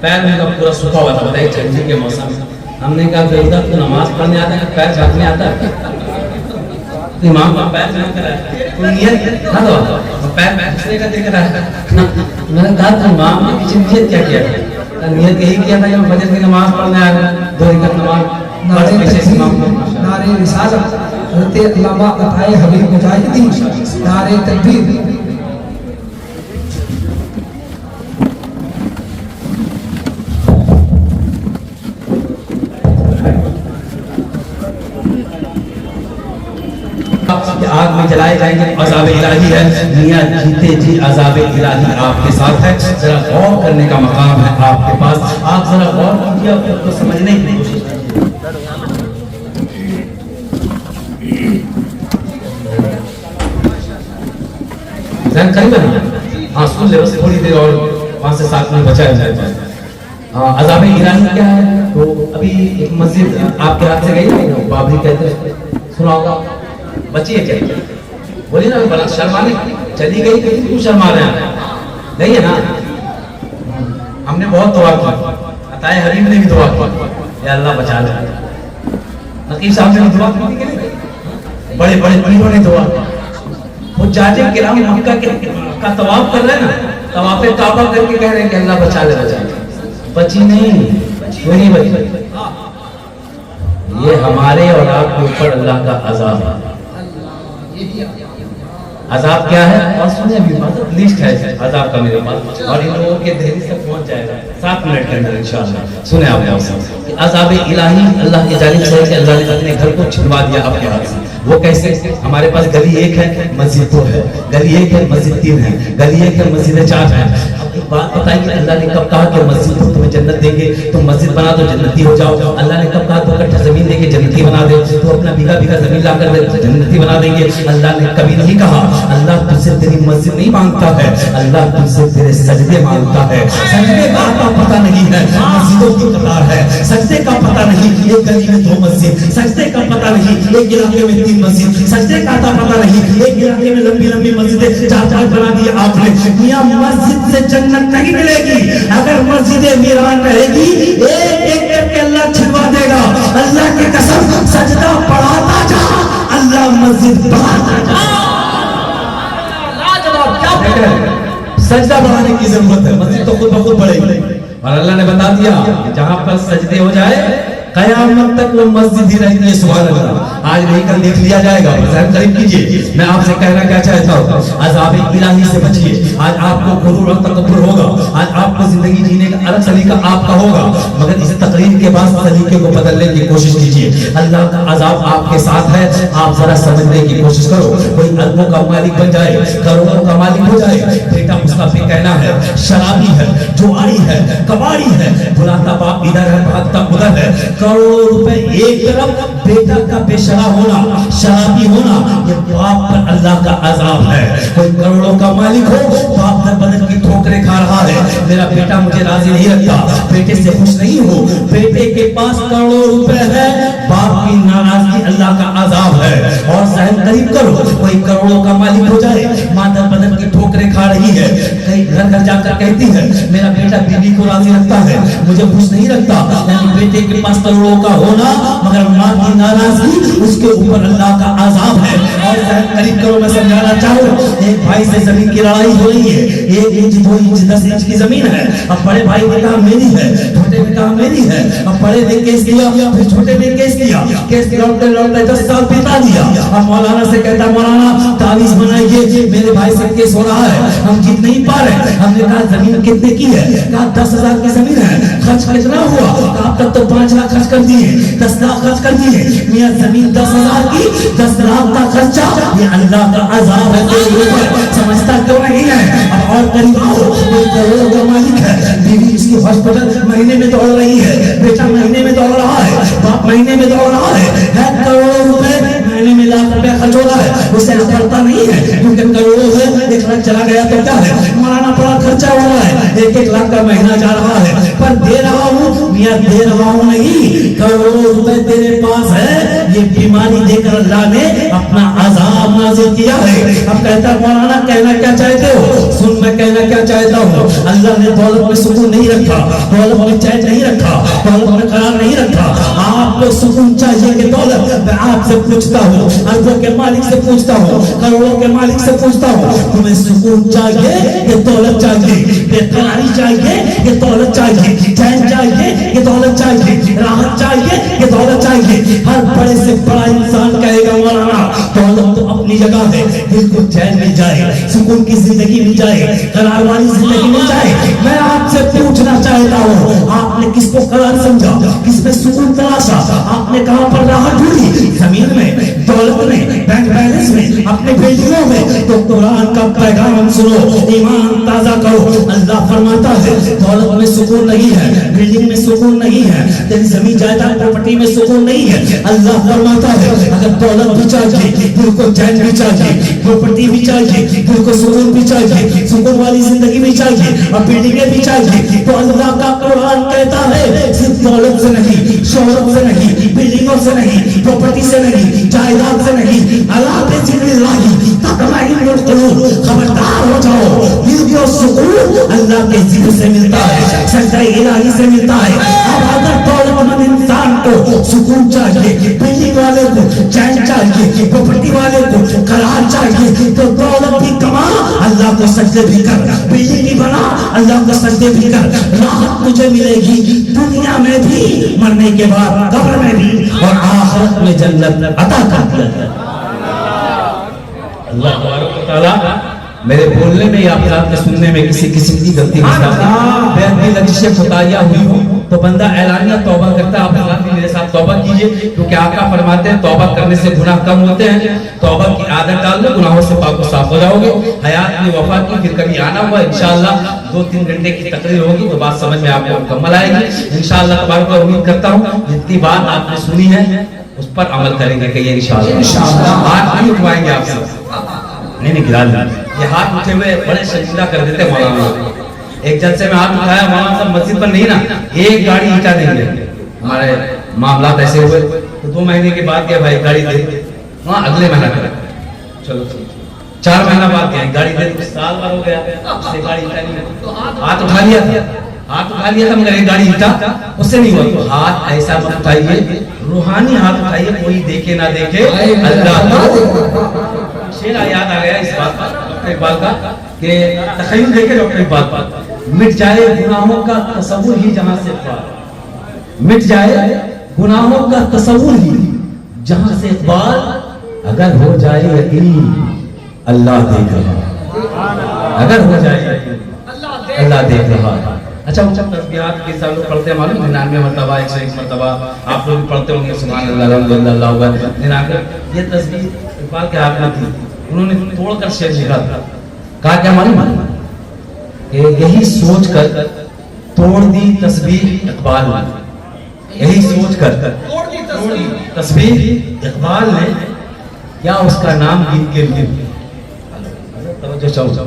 پیر میں کا پورا سوکھا ہوا تھا, بتائیے ٹھنڈی کے موسم میں. ہم نے کہا ضرورت تو نماز پڑھنے آتا ہے, پیر چھاپنے آتا ہے. امام کا پیر نہیں کرا ہے, کوئی نیت نہ دو, پیر دوسرے کا دیکھ رہا ہے. میں نے کہا تو امام نے پیچھے نیت کیا کیا, نیت یہی کیا تھا کہ ہم فجر کی نماز پڑھنے آئے ہیں, 2 رکعت نماز. نعرے رسالت حضرت علامہ عطائے حبیب مجاہدی, نعرے تکبیر. آگ میں جلائے جائیں گے, عذاب الہی ہے. میاں جیتے جی عذاب الہی آپ کے ساتھ ہے. ذرا غور کرنے کا مقام ہے آپ کے پاس. آپ ذرا غور کیجیے, آپ کو سمجھنے کی کوشش کیجیے. ذہن قریب ہے نا, ہاں سن لے بس تھوڑی دیر اور 5 سے 7 منٹ بچا ہے. عذاب الہی کیا ہے؟ تو ابھی ایک مسجد آپ کے ہاتھ سے گئی ہے, بابری کہتے ہیں, سنا ہوگا. بچی ہے کیا, بولیے نا, بڑا شرمانے چلی گئی, کیوں شرما رہے ہیں, نہیں ہے نا. ہم نے بہت دعا کی, عطائے حبیب نے بھی دعا کی, یا اللہ بچا لے. نقیب صاحب نے بھی دعا کی, بڑے بڑے پیروں نے دعا کی. حجاج کرام مکہ کا طواف کر رہے ہیں نا, طواف کعبہ کر کے کہہ رہے ہیں کہ اللہ بچا لے, بچا لے. بچی نہیں, وہ نہیں بچی. یہ ہمارے اور آپ کے اوپر اللہ کا عذاب ہے. عذاب کیا ہے؟ اور سنیں ابھی لسٹ ہے عذاب کا میرے پاس, اور ان لوگوں کے دہلی تک پہنچ جائے گا 7 منٹ کے اندر انشاءاللہ. سنیں آپ عذاب الہی اللہ کی جانب سے ہے کہ اللہ نے اپنے گھر کو چھلوا دیا آپ کے ہاتھ سے. وہ کیسے؟ ہمارے پاس گلی 1 ہے, مسجد 2 ہے, گلی 1 ہے, مسجد 3 ہے, گلی 1 ہے, مسجد 4 ہے. اب ایک بات بتائیے, اللہ نے کب کہا کہ مسجد کو تمہیں جنت دیں گے, تم مسجد بنا دو جنتی ہو جاؤ. اللہ نے کب کہا تو کٹھا زمین دیں گے جنتی بنا دے, تو اپنا بیگھا بیگھا زمین لا کر دے جنتی بنا دیں گے. اللہ نے کبھی نہیں کہا. اللہ تجھ سے تیری مسجد نہیں مانگتا ہے, اللہ تجھ سے تیرے سجدے مانگتا ہے. سجدے کا پتہ نہیں ہے, مسجدوں کی قطار ہے. سجدے کا پتہ نہیں, ایک گلی میں 2 مسجد. سجدے کا پتہ نہیں, ایک علاقے میں 3 مسجد. سجدے کا پتہ نہیں, ایک علاقے میں لمبی لمبی مسجدیں 4 بنا دی آپ نے. میاں مسجد سے جنت نہیں ملے گی, اگر مسجد ویران رہے گی ایک کر کے اللہ چھلوا دے گا. اللہ کی قسم, سجدہ پڑھاتا جا, اللہ مسجد بڑھاتا جا. سجدہ بڑھانے کی ضرورت ہے, مسجد تو خود بخود بڑھے گی. اور اللہ نے بتا دیا کہ جہاں پر سجدے ہو جائے قیامت تک وہ مسجد ہی رہتی ہے. سبحان اللہ. آج نہیں کل دیکھ لیا جائے گا, ذہن قریب کیجئے. میں آپ سے کہنا کیا چاہتا ہوں, عذاب الہی سے بچیے. آج آپ کو غرور اور تکبر ہوگا, آج آپ کو زندگی جینے کا الگ سلیقہ آپ کا ہوگا, مگر اس تقریر کے بعد سلیقے کو بدلنے کی کوشش کیجئے. اللہ کا عذاب آپ کے ساتھ ہے, آپ ذرا سمجھنے کی کوشش کرو. کوئی اربوں کا مالک بن جائے, کروڑوں کا مالک ہو جائے, بیٹا اس کا بھی کہنا ہے شرابی ہے, جواری ہے, کباڑی ہے, بلاتا باپ ادھر ہے, بھاگتا ادھر ہے. کروڑوں روپے ایک طرف, بیٹا کا بے شرع ہونا, شرابی ہونا, یہ باپ پر اللہ کا عذاب ہے. کوئی کروڑوں کا مالک ہو, باپ در بدن کی ٹھوکریں کھا رہا ہے, میرا بیٹا مجھے راضی نہیں رکھتا, بیٹے سے خوش نہیں ہو, بیٹے کے پاس کروڑوں روپے ہے, باپ کی ناراضگی اللہ کا عذاب ہے. اور ذہن قریب کرو, کوئی کروڑوں کا مالک ہو جائے, ماں در بدن کی ٹھوکریں کھا رہی ہے, کئی گھر گھر جا کر کہتی ہے میرا بیٹا بیوی کو راضی رکھتا ہے, مجھے خوش نہیں رکھتا. یعنی بیٹے کے پاس کروڑوں کا ہونا مگر ماں کی ناراضگی, اس کے اوپر اللہ کا عذاب ہے. اور ذہن قریب کرو, میں سمجھانا چاہوں, ایک بھائی سے زمین کی لڑائی ہو رہی ہے, 1 انچ 2 انچ 10 انچ کی زمین ہے. اب بڑے بھائی نے کہا میری ہے, چھوٹے نے کہا میری ہے. اب بڑے نے کیس دیا, پھر چھوٹے نے کیس دیا, کیس لڑتے لڑتے 10 سال بتا دیا. اب مولانا سے کہتا مولانا تعویذ بنائیے, میرے بھائی سے کیس ہو رہا ہے, ہم جیت نہیں پا رہے. ہم نے کہا زمین کتنے کی ہے, کہا 10,000 کی زمین ہے. خرچ کتنا ہوا, اب تک تو 5 لاکھ خرچ کر دیے, 10 لاکھ خرچ کر دیے. میاں زمین 10,000 کی, 10 لاکھ کا خرچہ, یہ اللہ کا عذاب ہے تیرے اوپر. سمجھتا کیوں نہیں ہے؟ اب اور قریب آؤ, کوئی کروڑوں کا مالک ہے, بیوی اس کی ہاسپٹل مہینے میں دوڑ رہی ہے, بیٹا مہینے میں دوڑ رہا ہے, باپ مہینے میں دوڑ رہا ہے, کروڑوں روپے مہینے میں لاکھ روپے خرچ ہو رہا ہے. اسے پڑتا نہیں ہے کیونکہ کروڑوں ہے, 1 لاکھ چلا گیا تو کیا ہے, مولانا بڑا خرچہ ہو رہا ہے, 1 لاکھ کا مہینہ جا رہا ہے, پر دے رہا ہوں. میاں دے رہا ہوں نہیں, کروڑوں روپے تیرے پاس ہے, یہ بیماری دے کر اللہ نے اپنا عذاب نازل کیا ہے. اب کہتا ہے مولانا کہنا کیا چاہتے ہو؟ سن میں کہنا کیا چاہتا ہوں. اللہ نے دولت میں سکون نہیں رکھا, دولت میں چین نہیں رکھا, دولت میں قرار نہیں رکھا. آپ کو سکون چاہیے کہ دولت؟ میں آپ سے پوچھتا ہوں, اربوں کے مالک سے پوچھتا ہوں, کروڑوں کے مالک سے پوچھتا ہوں, تمہیں سکون چاہیے کہ دولت چاہیے؟ بے قراری چاہیے کہ دولت چاہیے؟ چین چاہیے کہ دولت چاہیے؟ راحت چاہیے کہ دولت چاہیے؟ ہر بڑے سے بڑا انسان کہے گا مولانا دولت تو اپنی جگہ ہے, دل کو چین مل جائے, سکون کی زندگی مل جائے, قرار والی زندگی مل جائے. میں آپ سے پوچھنا چاہتا ہوں, آپ نے کس کو قرار سمجھا, کس میں سکون تلاشا, آپ نے کہاں پر راحت ڈھونڈی؟ زمین میں, دولت میں, بینک بیلنس میں, اپنے بلڈنگوں میں؟ تو قرآن کا پیغام سنو, ایمان تازہ کرو. اللہ فرماتا ہے دولت میں سکون نہیں ہے, بلڈنگ میں سکون نہیں ہے, تیری زمین جائیداد پراپرٹی میں سکون نہیں ہے. اللہ فرماتا ہے اگر دولت بھی چاہیے, دل کو چین بھی چاہیے, پراپرٹی بھی چاہیے, دل کو سکون بھی چاہیے, سکون والی زندگی بھی چاہیے, اور بلڈنگیں بھی چاہیے, تو اللہ کا قرآن کہتا ہے صرف دولت سے نہیں, شہرت سے نہیں, بلڈنگوں سے نہیں, پراپرٹی سے نہیں, جائیداد سے نہیں, اللہ بذکر اللہ تطمئن القلوب. خبردار ہو جاؤ, دل کو سکون اللہ کے ذکر سے ملتا ہے, سجدہ الہی سے ملتا ہے. اب اگر دولت مند انسان کو سکون چاہیے, بلڈنگ والے کو چین چاہیے, پراپرٹی والے کو قرار چاہیے, تو دولت بھی کما, اللہ کو سجدے بھی کر, بلڈنگ بھی بنا, اللہ کو سجدے بھی کر. راحت تجھے ملے گی دنیا میں بھی, مرنے کے بعد قبر میں بھی, اور آخرت میں جنت عطا کرتا ہے اللہ تبارک و تعالی. میرے بولنے میں یا آپ کے سننے میں کسی قسم کی غلطی نہیں, لگشیں خطائیاں ہوئی ہوں تو بندہ اعلانیہ توبہ کرتا ہے. آپ حضرات بھی میرے ساتھ توبہ کیجئے, کیونکہ آقا فرماتے ہیں توبہ کرنے سے گناہ کم ہوتے ہیں. توبہ کی عادت ڈال دو, گناہوں سے پاک و صاف ہو جاؤ گے. حیات میں وفا کی, پھر کبھی آنا ہوا انشاءاللہ 2-3 گھنٹے کی تقریر ہوگی تو بات سمجھ میں آپ کو مکمل آئے گی انشاءاللہ تبارک و امید کرتا ہوں جتنی بات آپ نے سنی ہے اس پر عمل کریں گے. کہ انشاءاللہ ہاتھ نہیں اٹھوائیں گے آپ سے, نہیں گرا لیں. یہ ہاتھ اٹھے ہوئے بڑے شرمندہ کر دیتے مولانا. ایک جلسے میں ہاتھ اٹھایا مولانا صاحب مسجد پر نہیں نا, ایک گاڑی اینٹا دیں گے. ہمارے معاملات ایسے ہوئے تو 2 مہینے کے بعد کیا بھائی گاڑی دے, وہاں اگلے مہینہ کریں, چلو 4 مہینہ بعد کیا گاڑی دے, سال بھر ہو گیا سے گاڑی اینٹا نہیں. ہاتھ اٹھا لیا تھا مگر ایک گاڑی اینٹا اس سے نہیں ہوا. تو ہاتھ ایسا مت اٹھائیے, روحانی ہاتھ اٹھائیے, کوئی دیکھے نہ دیکھے اللہ. شعر یاد آ گیا اس بات پر ڈاکٹر اقبال کا کہ تخیل دیکھے ڈاکٹر اقبال پر, مٹ جائے گناہوں کا تصور ہی جہاں سے اقبال, مٹ جائے گناہوں کا تصور ہی جہاں سے اقبال, اگر ہو جائے یقین اللہ دیکھ رہا, اگر ہو جائے اللہ دیکھ رہا. اچھا تسبیحات کے سال لوگ پڑھتے ہیں معلوم, 99 مرتبہ 101 مرتبہ آپ لوگ پڑھتے ہوں گے سبحان اللہ الحمدللہ اللہ اکبر 99. یہ تسبیح اقبال کے ہاتھ میں تھی, انہوں نے توڑ کر شعر لکھا تھا. کہا کیا معلوم کہ یہی سوچ کر توڑ دی تسبیح اقبال نے, یہی سوچ کر توڑ دی تسبیح اقبال نے, کیا اس کا نام گن کے لیے توجہ چاہو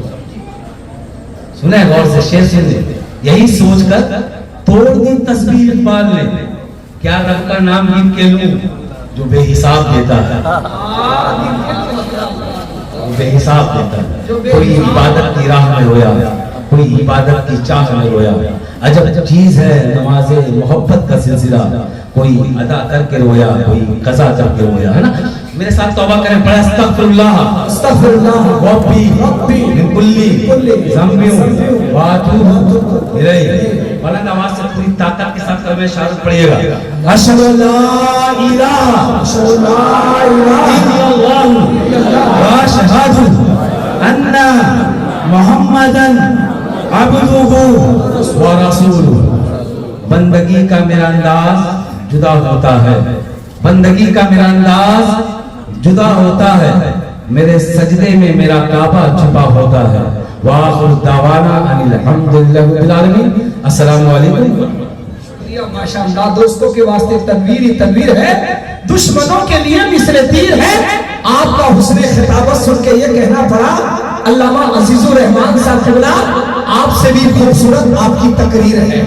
سنیں غور سے, شعر سن لیں. یہی سوچ کر توڑ دی تسبیح اقبال نے, کیا رب کا نام گن کے لوں جو بے حساب دیتا ہے, بے حساب دیتا ہے. کوئی عبادت کی راہ میں رویا, کوئی عبادت کی چاہ میں رویا. عجب چیز ہے نماز محبت کا سلسلہ, کوئی ادا کر کے رویا, کوئی قضا کر کے رویا, ہے نا. میرے ساتھ توبہ کریں, پڑھیں استغفر اللہ ربی من کل ذنب واتوب الیہ. بلند آواز سے پوری طاقت کے ساتھ کلمہ شہادت پڑھیے گا. اشہد لا الہ الا اللہ واشہد ان محمدا عبدہ ورسولہ. بندگی کا میرا انداز جدا ہوتا ہے, بندگی کا میرا انداز جدا ہوتا ہے, میرے سجدے میں میرا کعبہ چھپا ہوتا ہے. وآخر دعوانا ان الحمدللہ رب العالمین. السلام علیکم. ماشاءاللہ دوستوں کے واسطے تنویر ہی تنویر ہے, دشمنوں کے لیے مصر تیر ہے. آپ کا حسن خطابت سن کے یہ کہنا پڑا علامہ عزیز الرحمان صاحب قبلہ آپ سے بھی خوبصورت آپ کی تقریر ہے.